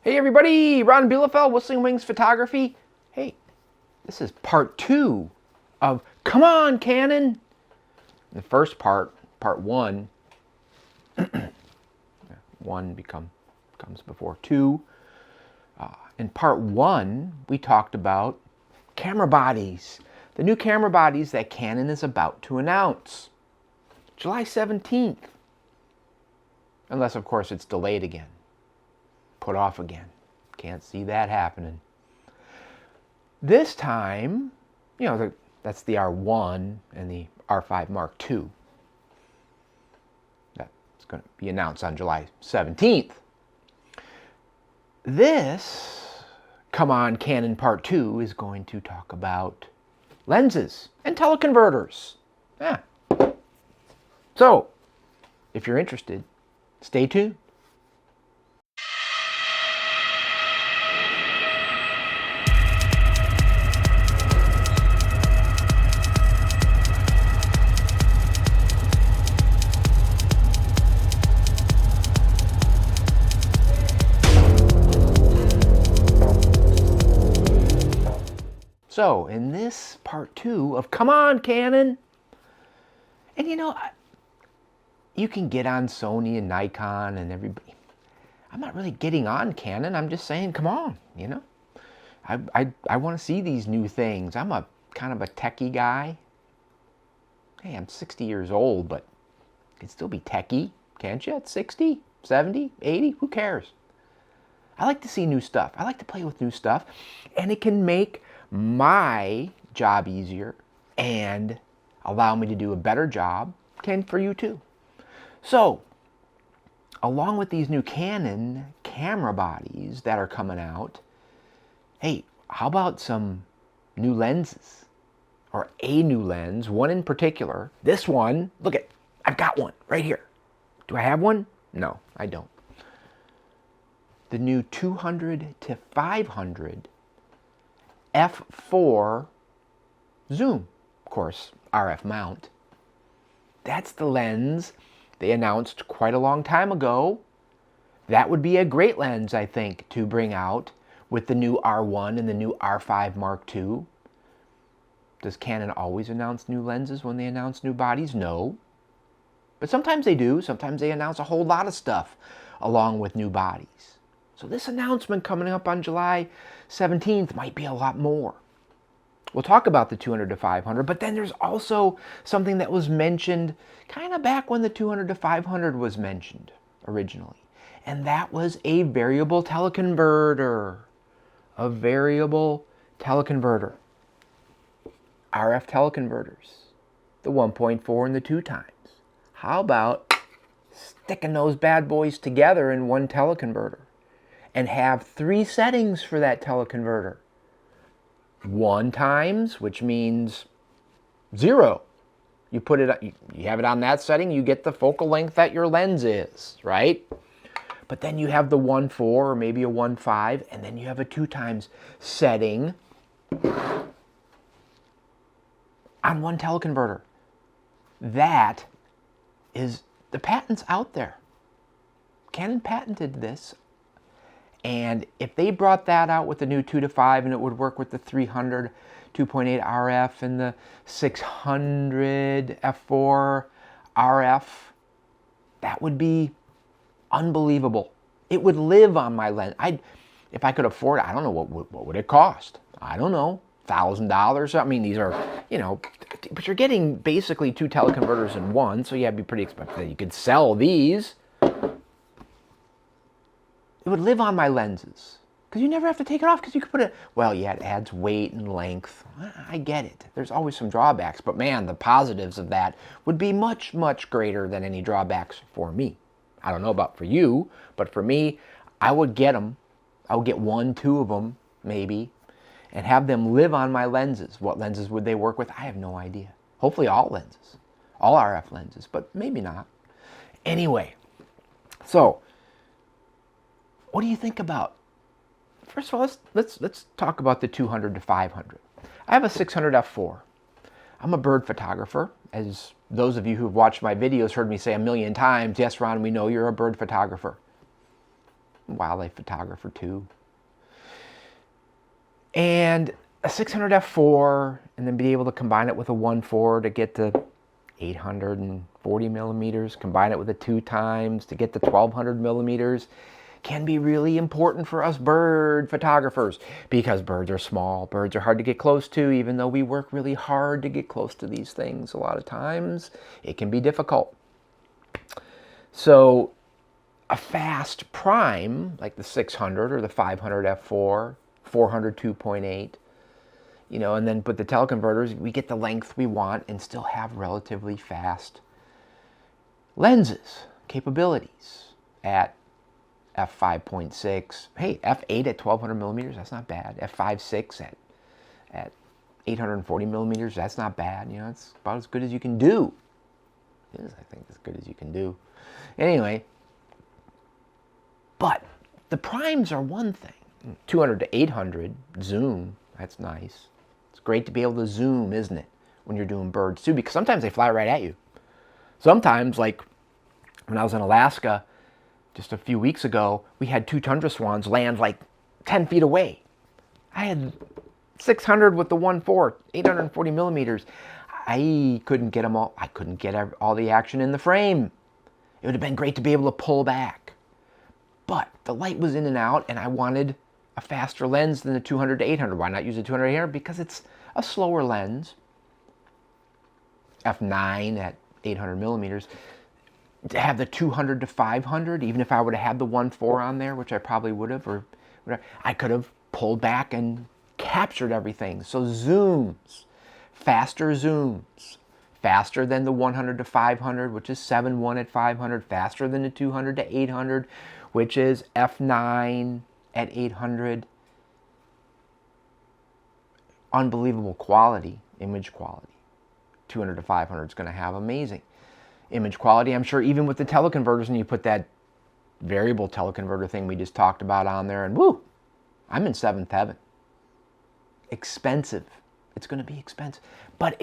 Hey everybody, Ron Bielefeld, Whistling Wings Photography. Hey, this is part 2 of Come On Canon. The first part 1, 1 comes before 2. In part 1, we talked about camera bodies. The new camera bodies that Canon is about to announce. July 17th. Unless, of course, it's delayed again. Put off again. Can't see that happening. This time, that's the R1 and the R5 Mark II. That's going to be announced on July 17th. This Come On Canon Part 2 is going to talk about lenses and teleconverters. Yeah. So, if you're interested, stay tuned. So, in this part 2 of Come On Canon, and you can get on Sony and Nikon and everybody. I'm not really getting on Canon, I'm just saying, come on, I want to see these new things. I'm a kind of a techie guy. Hey, I'm 60 years old, but I can still be techie, can't you? At 60, 70, 80, who cares? I like to see new stuff. I like to play with new stuff, and it can make my job easier and allow me to do a better job. Can for you too. So, along with these new Canon camera bodies that are coming out, hey, how about some new lenses? Or a new lens, one in particular. This one, look at, I've got one right here. Do I have one? No, I don't. The new 200 to 500 f4 zoom, of course, RF mount. That's the lens they announced quite a long time ago. That would be a great lens, I think, to bring out with the new R1 and the new R5 Mark II. Does Canon always announce new lenses when they announce new bodies? No. But sometimes they do. Sometimes they announce a whole lot of stuff along with new bodies. So this announcement coming up on July 17th might be a lot more. We'll talk about the 200 to 500, but then there's also something that was mentioned kind of back when the 200 to 500 was mentioned originally. And that was a variable teleconverter. A variable teleconverter. RF teleconverters. The 1.4 and the 2 times. How about sticking those bad boys together in one teleconverter? And have 3 settings for that teleconverter. 1 times, which means 0. You put it, you have it on that setting, you get the focal length that your lens is, right? But then you have the 1.4 or maybe a 1.5, and then you have a 2 times setting on one teleconverter. That is, the patent's out there. Canon patented this. And if they brought that out with the new 2 to 5 and it would work with the 300 2.8 RF and the 600 f4 RF, that would be unbelievable. It would live on my lens. If I could afford it, I don't know, what would it cost? I don't know, $1,000. I mean, these are, but you're getting basically 2 teleconverters in one, so yeah, it'd be pretty expensive. You could sell these. It would live on my lenses. Because you never have to take it off because you could put it, well, yeah, it adds weight and length. I get it. There's always some drawbacks. But man, the positives of that would be much, much greater than any drawbacks for me. I don't know about for you, but for me, I would get them. I would get 1, 2 of them, maybe, and have them live on my lenses. What lenses would they work with? I have no idea. Hopefully all lenses. All RF lenses, but maybe not. Anyway, so what do you think about? First of all, let's talk about the 200 to 500. I have a 600 f4. I'm a bird photographer, as those of you who've watched my videos heard me say a million times. Yes, Ron, we know you're a bird photographer. wildlife photographer too. And a 600 f4, and then be able to combine it with a 1.4 to get to 840 millimeters, combine it with a 2 times to get to 1200 millimeters, can be really important for us bird photographers, because birds are small, birds are hard to get close to. Even though we work really hard to get close to these things, a lot of times it can be difficult. So a fast prime like the 600 or the 500 f4, 400 2.8, you know, and then put the teleconverters, we get the length we want and still have relatively fast lenses capabilities at f5.6. Hey, f8 at 1200 millimeters, that's not bad. f5.6 at 840 millimeters, that's not bad. You know, it's about as good as you can do. It is, I think, as good as you can do. Anyway, but the primes are one thing. 200 to 800 zoom, that's nice. It's great to be able to zoom, isn't it, when you're doing birds too, because sometimes they fly right at you. Sometimes, like when I was in Alaska just a few weeks ago, we had 2 tundra swans land like 10 feet away. I had 600 with the 1.4, 840 millimeters. I couldn't get them all. I couldn't get all the action in the frame. It would have been great to be able to pull back. But the light was in and out, and I wanted a faster lens than the 200 to 800. Why not use a 200 to 800? Because it's a slower lens. f9 at 800 millimeters. To have the 200 to 500, even if I would have had the 1.4 on there, which I probably would have, or whatever, I could have pulled back and captured everything. So zooms, faster zooms, faster than the 100 to 500, which is 7.1 at 500, faster than the 200 to 800, which is f9 at 800. Unbelievable quality, image quality. 200 to 500 is going to have amazing image quality. I'm sure even with the teleconverters, and you put that variable teleconverter thing we just talked about on there, and woo, I'm in seventh heaven. Expensive. It's going to be expensive. But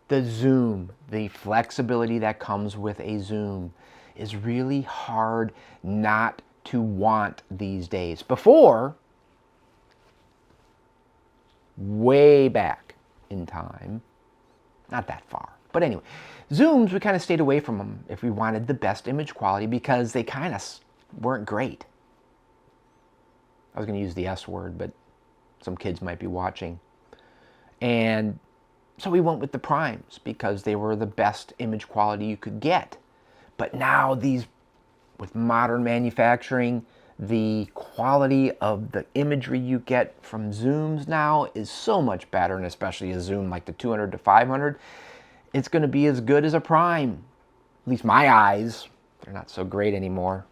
the zoom, the flexibility that comes with a zoom is really hard not to want these days. Before, way back in time, not that far, but anyway, zooms, we kind of stayed away from them if we wanted the best image quality, because they kind of weren't great. I was going to use the S word, but some kids might be watching. And so we went with the primes because they were the best image quality you could get. But now these, with modern manufacturing, the quality of the imagery you get from zooms now is so much better, and especially a zoom like the 200 to 500, it's going to be as good as a prime. At least my eyes, they're not so great anymore.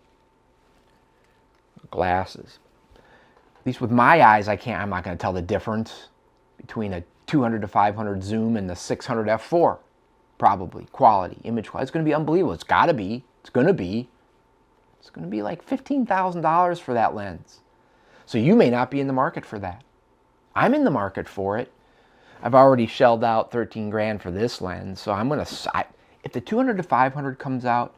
Glasses. At least with my eyes, I'm not going to tell the difference between a 200 to 500 zoom and the 600 f4. Probably. Quality, image quality. It's going to be unbelievable. It's got to be. It's going to be. It's going to be like $15,000 for that lens. So you may not be in the market for that. I'm in the market for it. I've already shelled out 13 grand for this lens, so I'm going to, if the 200 to 500 comes out,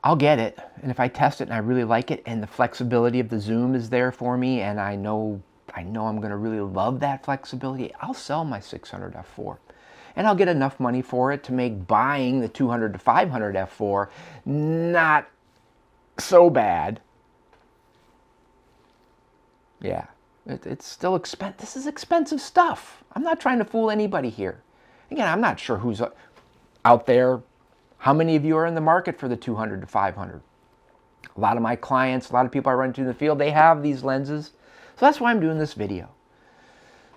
I'll get it. And if I test it and I really like it, and the flexibility of the zoom is there for me, and I know I'm going to really love that flexibility, I'll sell my 600 f4. And I'll get enough money for it to make buying the 200 to 500 f4 not so bad. Yeah. It's still expensive. This is expensive stuff. I'm not trying to fool anybody here. Again, I'm not sure who's out there. How many of you are in the market for the 200 to 500? A lot of my clients, a lot of people I run into in the field, they have these lenses. So that's why I'm doing this video.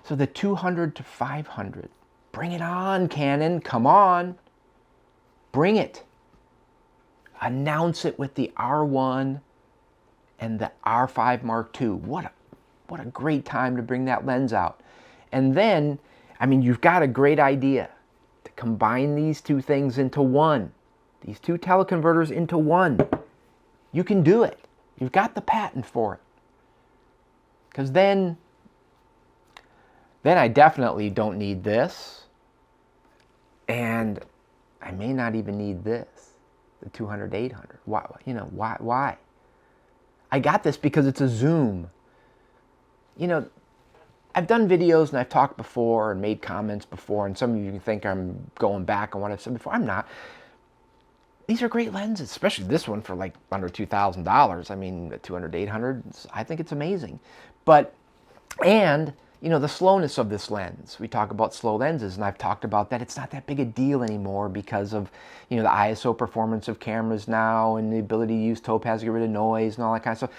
So the 200 to 500, bring it on, Canon. Come on. Bring it. Announce it with the R1 and the R5 Mark II. What a great time to bring that lens out. And then, I mean, you've got a great idea to combine these two things into one. These two teleconverters into one. You can do it. You've got the patent for it. Because then I definitely don't need this. And I may not even need this, the 200 800. Why? You know, why? I got this because it's a zoom. You know, I've done videos and I've talked before and made comments before, and some of you think I'm going back on what I've said before. I'm not. These are great lenses, especially this one for like under $2,000. I mean, 200 to 800, I think it's amazing. But, and, you know, the slowness of this lens. We talk about slow lenses, and I've talked about that. It's not that big a deal anymore because of, you know, the ISO performance of cameras now and the ability to use topaz to get rid of noise and all that kind of stuff.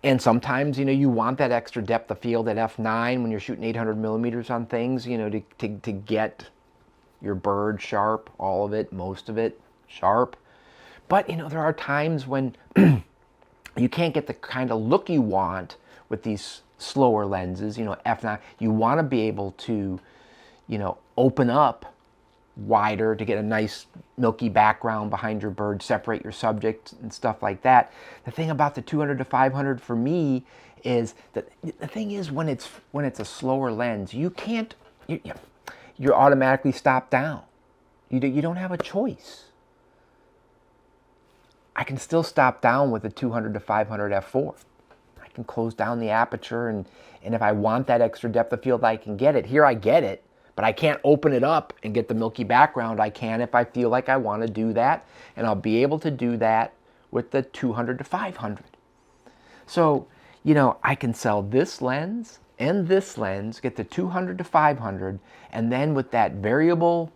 And sometimes, you know, you want that extra depth of field at f9 when you're shooting 800 millimeters on things, you know, to get your bird sharp, all of it, most of it sharp. But, you know, there are times when you can't get the kind of look you want with these slower lenses, you know, f9. You want to be able to, you know, open up wider to get a nice milky background behind your bird, separate your subject and stuff like that. The thing about the 200 to 500 for me is that the thing is when it's a slower lens, you can't, you're automatically stopped down. You don't have a choice. I can still stop down with a 200 to 500 f4. I can close down the aperture, and if I want that extra depth of field, I can get it. Here I get it, but I can't open it up and get the milky background. I can if I feel like I want to do that, and I'll be able to do that with the 200 to 500. So, you know, I can sell this lens and this lens, get the 200 to 500, and then with that variable,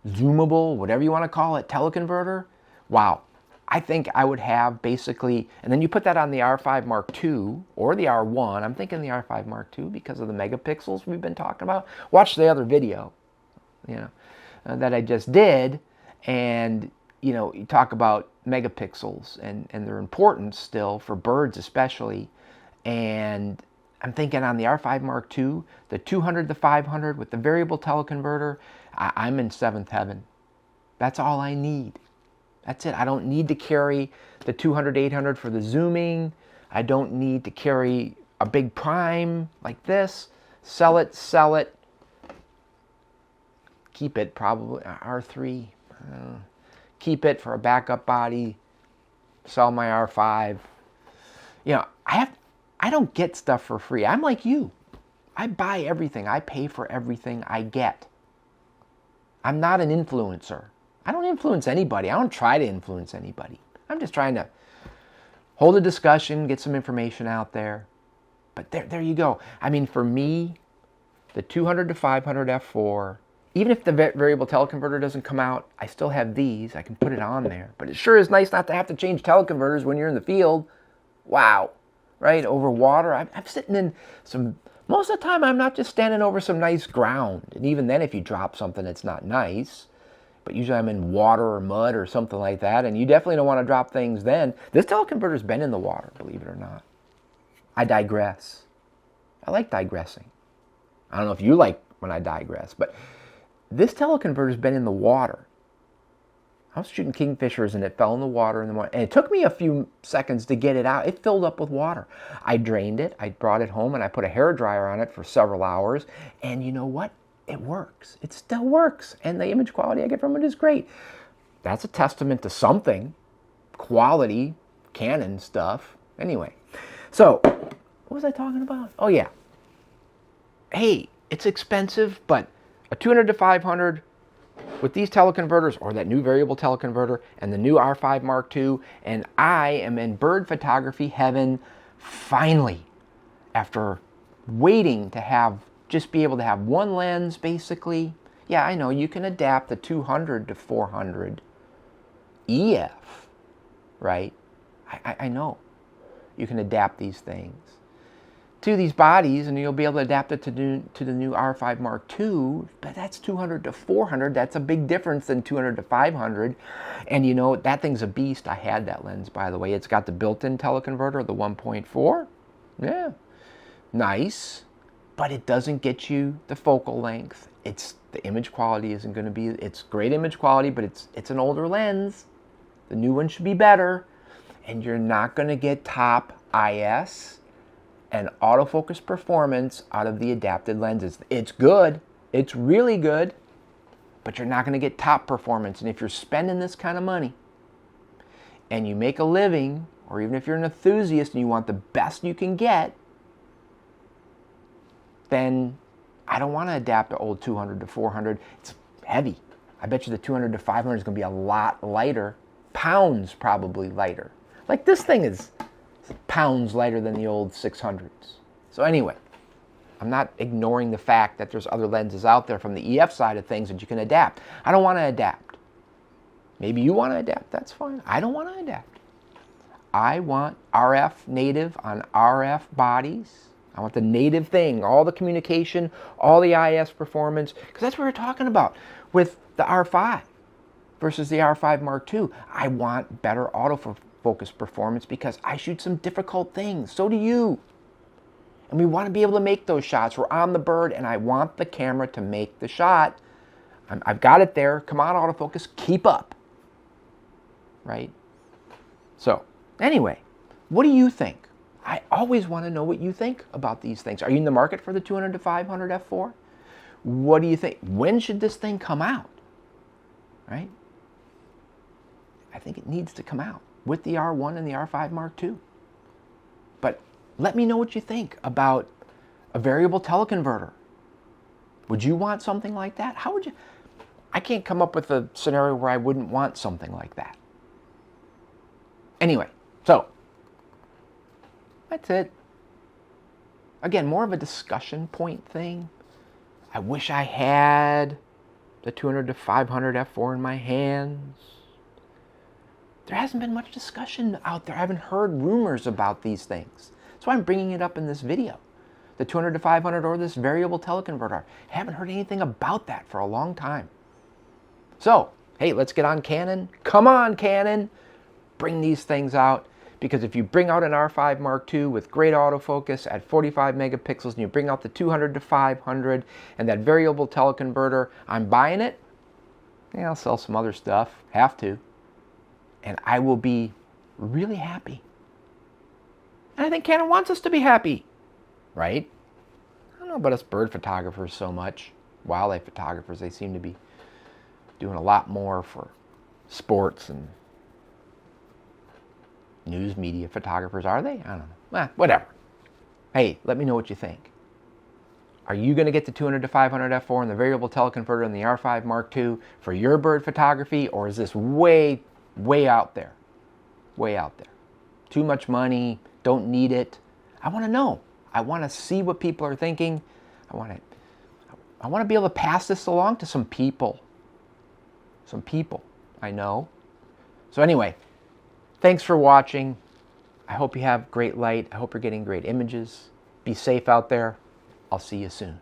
zoomable, whatever you want to call it, teleconverter, wow. I think I would have basically, and then you put that on the R5 Mark II or the R1. I'm thinking the R5 Mark II because of the megapixels we've been talking about. Watch the other video, you know, that I just did, and you know, you talk about megapixels and their importance still for birds especially. And I'm thinking on the R5 Mark II, the 200 to 500 with the variable teleconverter, I'm in seventh heaven. That's all I need. That's it. I don't need to carry the 200, 800 for the zooming. I don't need to carry a big prime like this. Sell it. Keep it, probably R3. Keep it for a backup body. Sell my R5. You know, I don't get stuff for free. I'm like you. I buy everything. I pay for everything I get. I'm not an influencer. I don't influence anybody. I don't try to influence anybody. I'm just trying to hold a discussion, get some information out there. But there you go. I mean, for me, the 200 to 500 f4, even if the variable teleconverter doesn't come out, I still have these. I can put it on there. But it sure is nice not to have to change teleconverters when you're in the field. Wow. Right? Over water. I'm sitting in some... Most of the time, I'm not just standing over some nice ground. And even then, if you drop something, it's not nice. But usually I'm in water or mud or something like that, and you definitely don't want to drop things then. This teleconverter's been in the water, believe it or not. I digress. I like digressing. I don't know if you like when I digress, but this teleconverter's been in the water. I was shooting kingfishers and it fell in the water in the morning. And it took me a few seconds to get it out. It filled up with water. I drained it. I brought it home and I put a hairdryer on it for several hours. And you know what? It works. It still works. And the image quality I get from it is great. That's a testament to something. Quality, Canon stuff. Anyway, so what was I talking about? Oh, yeah. Hey, it's expensive, but a 200 to 500 with these teleconverters, or that new variable teleconverter, and the new R5 Mark II, and I am in bird photography heaven finally, after waiting to just be able to have one lens, basically. Yeah, I know, you can adapt the 200 to 400 EF, right? I know. You can adapt these things to these bodies, and you'll be able to adapt it to the new R5 Mark II, but that's 200 to 400. That's a big difference than 200 to 500. And you know, that thing's a beast. I had that lens, by the way. It's got the built-in teleconverter, the 1.4. Yeah, nice. But it doesn't get you the focal length. The image quality isn't going to be, it's great image quality, but it's an older lens. The new one should be better. And you're not going to get top IS and autofocus performance out of the adapted lenses. It's good. It's really good. But you're not going to get top performance. And if you're spending this kind of money and you make a living, or even if you're an enthusiast and you want the best you can get, then I don't want to adapt the old 200 to 400. It's heavy. I bet you the 200 to 500 is going to be a lot lighter, pounds probably lighter. Like this thing is pounds lighter than the old 600s. So anyway, I'm not ignoring the fact that there's other lenses out there from the EF side of things that you can adapt. I don't want to adapt. Maybe you want to adapt. That's fine. I don't want to adapt. I want RF native on RF bodies. I want the native thing, all the communication, all the IS performance, because that's what we're talking about with the R5 versus the R5 Mark II. I want better autofocus performance because I shoot some difficult things. So do you. And we want to be able to make those shots. We're on the bird, and I want the camera to make the shot. I've got it there. Come on, autofocus. Keep up. Right? So, anyway, what do you think? I always want to know what you think about these things. Are you in the market for the 200 to 500 f4? What do you think? When should this thing come out? Right? I think it needs to come out with the R1 and the R5 Mark II. But let me know what you think about a variable teleconverter. Would you want something like that? How would you? I can't come up with a scenario where I wouldn't want something like that. Anyway, so that's it. Again, more of a discussion point thing. I wish I had the 200 to 500 f4 in my hands. There hasn't been much discussion out there. I haven't heard rumors about these things. So I'm bringing it up in this video. The 200 to 500 or this variable teleconverter. I haven't heard anything about that for a long time. So, hey, let's get on Canon. Come on, Canon. Bring these things out. Because if you bring out an R5 Mark II with great autofocus at 45 megapixels and you bring out the 200 to 500 and that variable teleconverter, I'm buying it. Yeah, I'll sell some other stuff. Have to. And I will be really happy. And I think Canon wants us to be happy. Right? I don't know about us bird photographers so much. Wildlife photographers, they seem to be doing a lot more for sports and news media photographers, are they? I don't know. Whatever. Hey, let me know what you think. Are you going to get the 200 to 500 f4 and the variable teleconverter and the R5 Mark II for your bird photography, or is this way, way out there? Way out there. Too much money, don't need it. I want to know. I want to see what people are thinking. I want to be able to pass this along to some people. Some people I know. So anyway, thanks for watching. I hope you have great light. I hope you're getting great images. Be safe out there. I'll see you soon.